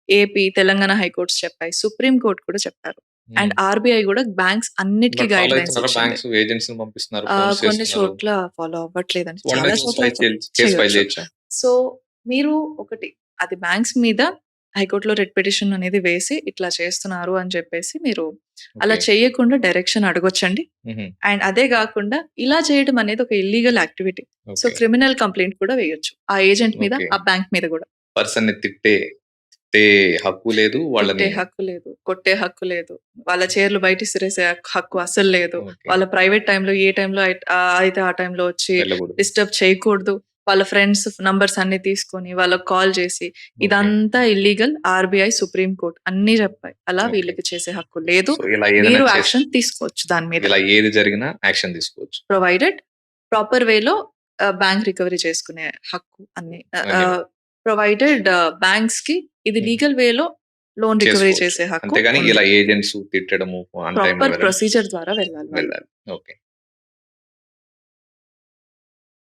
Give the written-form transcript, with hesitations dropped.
AP, Telangana high courts చెప్పాయి. Supreme court కూడా చెప్పారు. అండ్ హ్మ్. ఆర్‌బీఐ గూడా బ్యాంక్స్ అన్నిటికి బట్ ఫాలో గైడ్‌లైన్స్ అయితున్నారా? ఇచ్చింది. బ్యాంక్స్ ఏజెంట్స్‌ని పంపిస్తున్నారు. ఫోన్స్ కొన్ని చేస్తున్నారు. చోట్ల ఫాలో అవ్వట్లేదండి. వాళ్ళ చాలా మీద చోట్ల కేస్ ఫైల్ చేయొచ్చు. చేయొచ్చా? సో, మీరు ఒకటి అది బ్యాంక్స్ మీద హైకోర్ట్‌లో రిట్ పిటిషన్ అనేది వేసి ఇట్లా చేస్తున్నారు అని చెప్పేసి మీరు అలా ఓకే. చేయకుండా డైరెక్షన్ అడగొచ్చండి. హుహు. అండ్ అదే గాకుండా ఇలా చేయడం అనేది ఒక illegal activity. So, okay. Criminal complaint కూడా వేయొచ్చు. ఆ ఏజెంట్ మీద, ఓకే. ఆ బ్యాంక్ మీద గూడా. పర్సన్‌ని తిట్టే హక్కు లేదు. తిట్టే వాళ్ళని హక్కు లేదు. కొట్టే హక్కు లేదు. వాళ్ళ చైర్‌లు బయట ఇసిరేసే హక్కు అస్సలు లేదు. ఓకే. వాళ్ళ ప్రైవేట్ టైమ్‌లో ఏ టైమ్‌లో అయితే ఆ టైమ్‌లో వచ్చి వెళ్ళకూడదు. డిస్టర్బ్ చేయకూడదు. వాళ్ళ ఫ్రెండ్స్ నంబర్స్ అన్నీ తీసుకొని వాళ్ళకి కాల్ చేసి ఓకే. ఇదంతా ఇల్లీగల్. ఆర్‌బీఐ, సుప్రీం కోర్ట్ అన్నీ చెప్పాయి. అలా ఓకే. వీళ్ళకి చేసే హక్కు లేదు. సో, ఇలా ఏదైనా మీరు చేసి యాక్షన్ తీసుకోవచ్చు దాని మీద. ఇలా ఏది జరిగినా యాక్షన్ తీసుకోవచ్చు. ప్రొవైడెడ్ ప్రాపర్ వేలో బ్యాంక్ రికవరీ చేసుకునే హక్కు అన్ని అన్ని ప్రొవైడెడ్ బ్యాంక్స్‌కి ఇది హ్మ్. లీగల్ వేలో లోన్ రికవరీ చేసుకోవచ్చు. చేసే హక్కు అంతేగాని ఉంది. ఇలా ఏజెంట్స్ తిట్టడము, అన్ టైమ్‌లో ప్రాపర్ వెళ్ళడం ప్రొసీజర్ ద్వారా వెళ్ళాలి వాళ్ళు. వెళ్ళాలి. ఓకే.